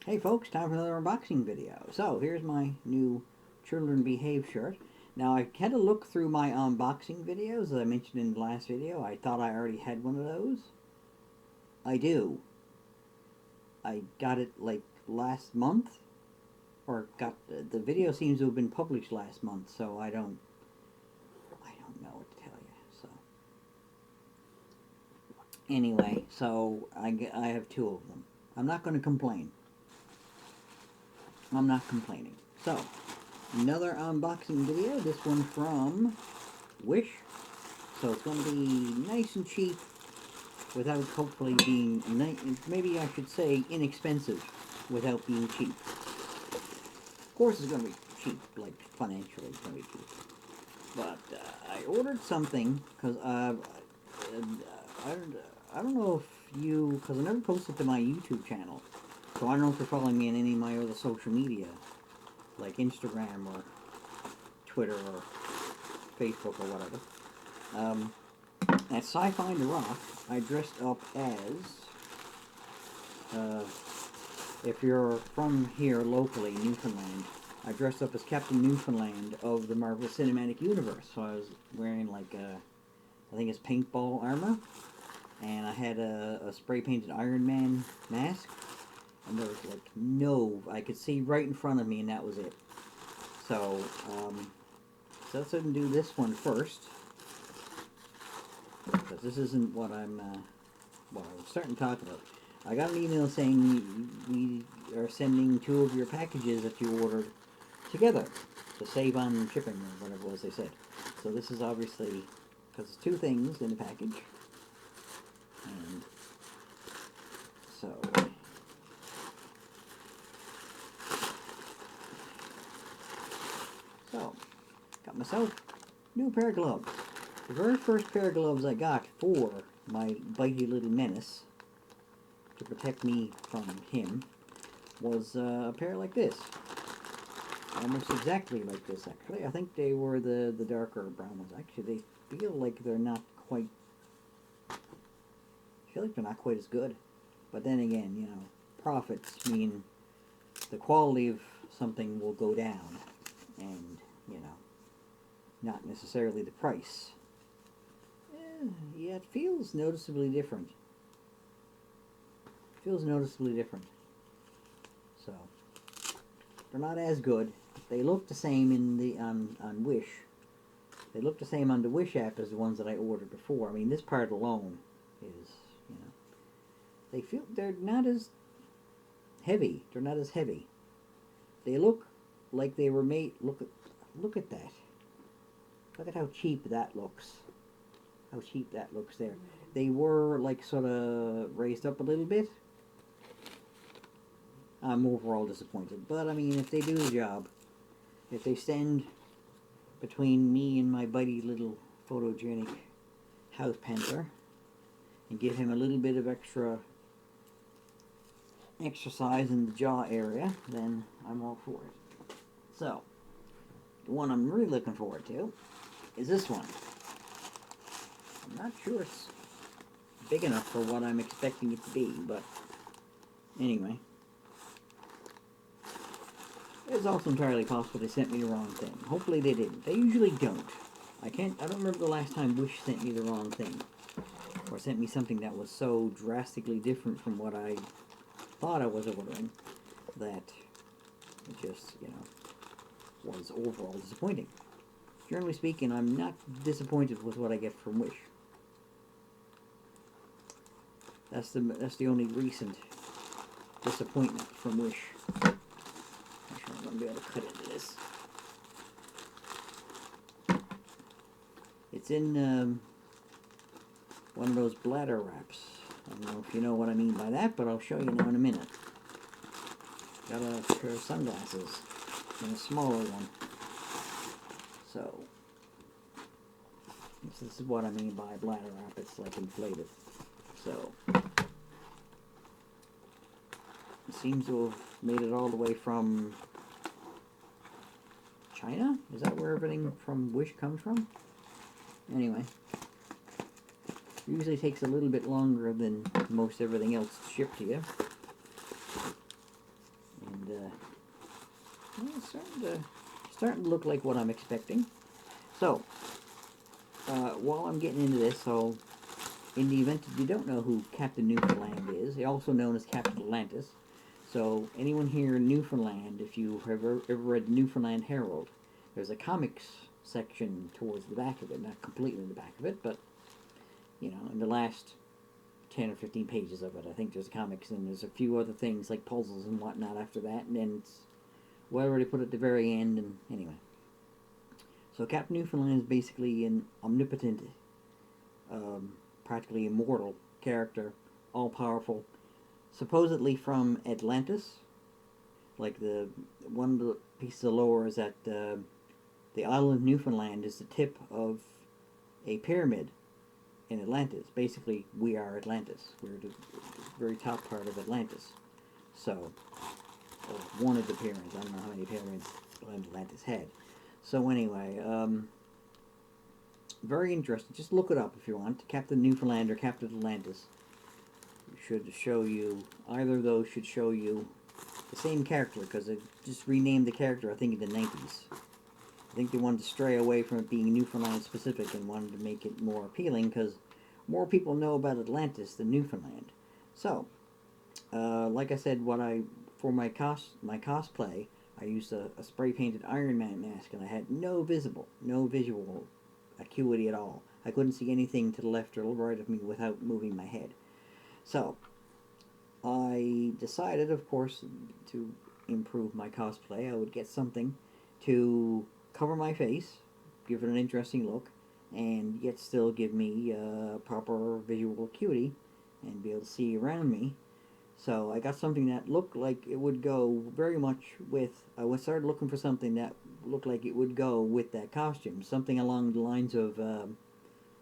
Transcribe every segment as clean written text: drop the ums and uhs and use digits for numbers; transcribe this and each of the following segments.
Hey folks, time for another unboxing video. So here's my new Children Behave shirt. Now I had to look through my unboxing videos as I mentioned in the last video. I thought I already had one of those. I do. I got it like last month, or got the video seems to have been published last month, so I don't know what to tell you. So anyway, so I have two of them. I'm not going to complain. I'm not complaining. So, another unboxing video. This one from Wish. So it's going to be nice and cheap without hopefully being, maybe I should say inexpensive without being cheap. Of course it's going to be cheap, like financially it's going to be cheap. But I ordered something because I don't know if you, because I never posted to my YouTube channel. So I don't know if you're following me in any of my other social media, like Instagram or Twitter or Facebook or whatever. At Sci-Fi the Rock, I dressed up as, if you're from here locally, Newfoundland, I dressed up as Captain Newfoundland of the Marvel Cinematic Universe. So I was wearing like I think it's paintball armor, and I had a spray-painted Iron Man mask. And there was like I could see right in front of me, and that was it. So, so let's do this one first, because this isn't what I'm, what I was starting to talk about. I got an email saying we are sending two of your packages that you ordered together to save on shipping, or whatever it was they said. So this is obviously, because it's two things in the package, and so... So, got myself a new pair of gloves. The very first pair of gloves I got for my bitey little menace, to protect me from him, was a pair like this. Almost exactly like this, actually. I think they were the darker brown ones. Actually, they feel like they're not quite... I feel like they're not quite as good. But then again, you know, profits mean the quality of something will go down. And, you know, not necessarily the price. Yeah, it feels noticeably different. Feels noticeably different. So, they're not as good. They look the same in the on Wish. They look the same on the Wish app as the ones that I ordered before. I mean, this part alone is, you know, they're not as heavy. They're not as heavy. They look like they were made. Look at that. Look at how cheap that looks. How cheap that looks there. They were like sort of raised up a little bit. I'm overall disappointed, but I mean, if they do the job, if they stand between me and my bitey little photogenic house panther and give him a little bit of extra exercise in the jaw area, then I'm all for it. So, the one I'm really looking forward to is this one. I'm not sure it's big enough for what I'm expecting it to be, but anyway. It's also entirely possible they sent me the wrong thing. Hopefully they didn't. They usually don't. I don't remember the last time Wish sent me the wrong thing. Or sent me something that was so drastically different from what I thought I was ordering that it just, you know, was overall disappointing. Generally speaking, I'm not disappointed with what I get from Wish. That's the only recent disappointment from Wish. I'm going to be able to cut into this. It's in one of those bladder wraps. I don't know if you know what I mean by that, but I'll show you now in a minute. Got a pair of sunglasses and a smaller one. So, this is what I mean by bladder wrap. It's like inflated. So, it seems to have made it all the way from China? Is that where everything from Wish comes from? Anyway, usually takes a little bit longer than most everything else to ship to you. well, it's starting to look like what I'm expecting. So, while I'm getting into this, so in the event that you don't know who Captain Newfoundland is, also known as Captain Atlantis. So, anyone here in Newfoundland, if you've ever read Newfoundland Herald, there's a comics section towards the back of it, not completely in the back of it, but, you know, in the last 10 or 15 pages of it, I think there's comics, and there's a few other things like puzzles and whatnot after that, and then it's whatever they put at the very end, and anyway. So Captain Newfoundland is basically an omnipotent, practically immortal character, all-powerful, supposedly from Atlantis. Like one of the pieces of lore is that the island of Newfoundland is the tip of a pyramid in Atlantis. Basically, we are Atlantis. We're the very top part of Atlantis. So, or one of the pyramids. I don't know how many pyramids Atlantis had. So anyway, very interesting. Just look it up if you want. Captain Newfoundland or Captain Atlantis should show you, either of those should show you the same character, because they just renamed the character, I think, in the 90s. I think they wanted to stray away from it being Newfoundland specific and wanted to make it more appealing, because more people know about Atlantis than Newfoundland. So, like I said, for my cosplay, I used a spray-painted Iron Man mask, and I had no visual acuity at all. I couldn't see anything to the left or right of me without moving my head. So, I decided, of course, to improve my cosplay, I would get something to cover my face, give it an interesting look, and yet still give me proper visual acuity and be able to see around me. So I got something that looked like it would go very much with, I started looking for something that looked like it would go with that costume. Something along the lines of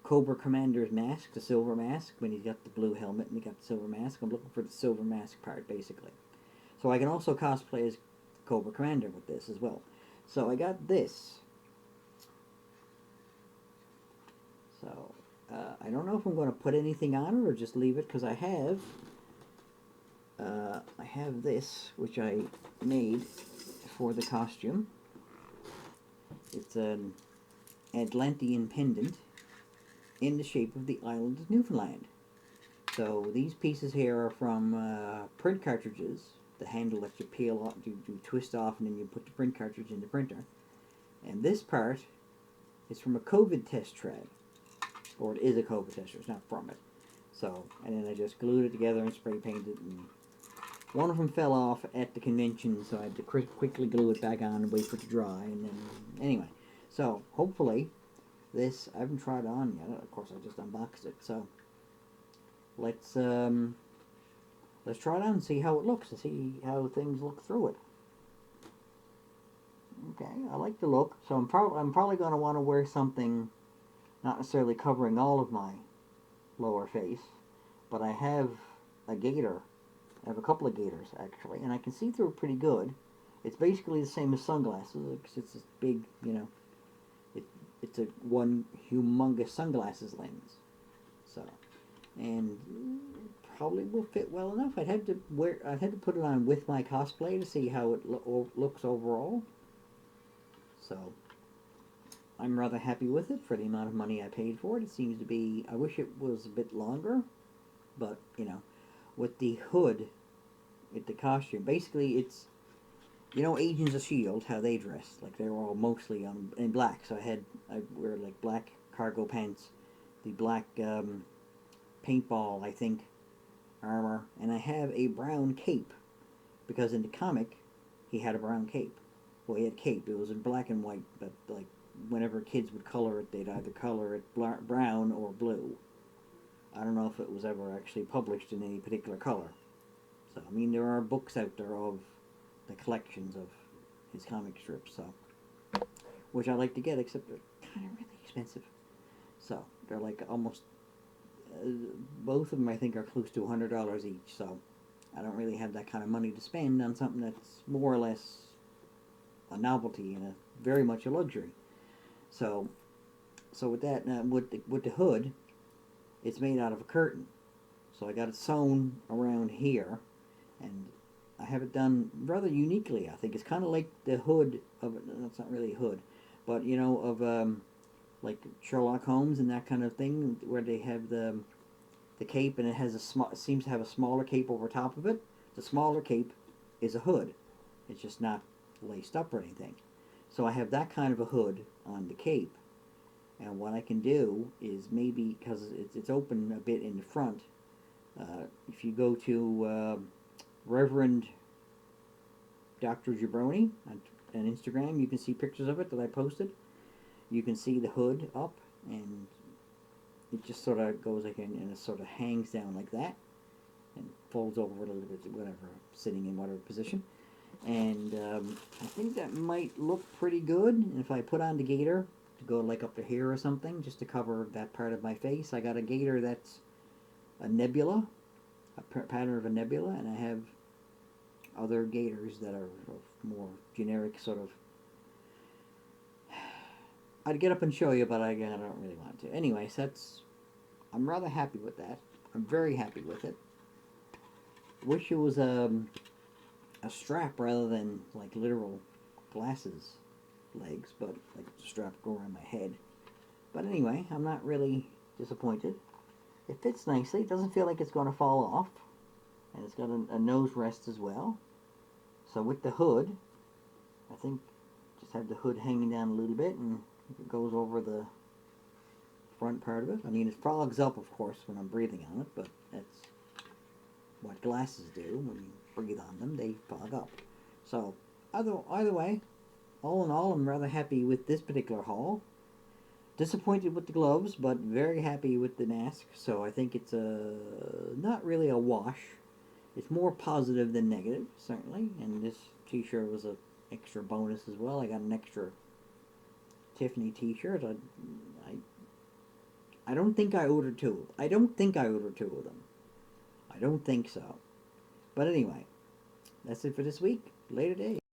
Cobra Commander's mask, the silver mask, when he's got the blue helmet and he got the silver mask. I'm looking for the silver mask part, basically. So I can also cosplay as Cobra Commander with this as well. So I got this. So, I don't know if I'm going to put anything on it or just leave it, because I have this, which I made for the costume. It's an Atlantean pendant in the shape of the island of Newfoundland. So these pieces here are from print cartridges. The handle that you peel off, you twist off, and then you put the print cartridge in the printer. And this part is from a COVID test tray. Or it is a COVID tester, it's not from it. So, and then I just glued it together and spray painted it, and one of them fell off at the convention, so I had to quickly glue it back on and wait for it to dry, and then, anyway. So, hopefully, this, I haven't tried it on yet, of course I just unboxed it, so, let's try it on and see how it looks, and see how things look through it. Okay, I like the look, so I'm probably going to want to wear something not necessarily covering all of my lower face, but I have a gaiter. I have a couple of gaiters, actually, and I can see through it pretty good. It's basically the same as sunglasses. It's this big, you know, it's a one humongous sunglasses lens. So, and probably will fit well enough. I'd have to put it on with my cosplay to see how it looks overall. So, I'm rather happy with it for the amount of money I paid for it. It seems to be, I wish it was a bit longer, but, you know, with the hood, with the costume, basically it's, you know, Agents of S.H.I.E.L.D., how they dress, like they were all mostly in black, so I wear like black cargo pants, the black paintball, I think, armor, and I have a brown cape, because in the comic, he had a brown cape. Well, he had a cape, it was in black and white, but like, whenever kids would color it, they'd either color it brown or blue. I don't know if it was ever actually published in any particular color. So, I mean, there are books out there of the collections of his comic strips, so, which I like to get, except they're kind of really expensive. So, they're like almost, both of them I think are close to $100 each, so I don't really have that kind of money to spend on something that's more or less a novelty and very much a luxury. So with that, with the hood, it's made out of a curtain. So I got it sewn around here, and I have it done rather uniquely. I think it's kind of like the hood of it. That's not really a hood, but you know, of like Sherlock Holmes and that kind of thing, where they have the cape and it has a seems to have a smaller cape over top of it. The smaller cape is a hood. It's just not laced up or anything. So I have that kind of a hood on the cape. And what I can do is maybe, because it's open a bit in the front, if you go to Reverend Dr. Jabroni on Instagram, you can see pictures of it that I posted. You can see the hood up, and it just sort of goes like and it sort of hangs down like that and folds over a little bit, whatever, sitting in whatever position. And I think that might look pretty good. And if I put on the gaiter to go like up to here or something, just to cover that part of my face, I got a gaiter that's a nebula, a pattern of a nebula, and I have other gaiters that are more generic sort of. I'd get up and show you, but I don't really want to. Anyways, I'm rather happy with that. I'm very happy with it. Wish it was a strap rather than like literal glasses legs, but like a strap go around my head. But anyway, I'm not really disappointed. It fits nicely. It doesn't feel like it's going to fall off. And it's got a nose rest as well. So with the hood, I think just have the hood hanging down a little bit, and it goes over the front part of it. I mean, it fogs up, of course, when I'm breathing on it, but that's what glasses do. When you breathe on them, they fog up. So either way, all in all, I'm rather happy with this particular haul. Disappointed with the gloves, but very happy with the mask. So I think it's not really a wash. It's more positive than negative, certainly. And this t-shirt was an extra bonus as well. I got an extra Tiffany t-shirt. I don't think I ordered two. I don't think I ordered two of them. I don't think so. But anyway, that's it for this week. Later day.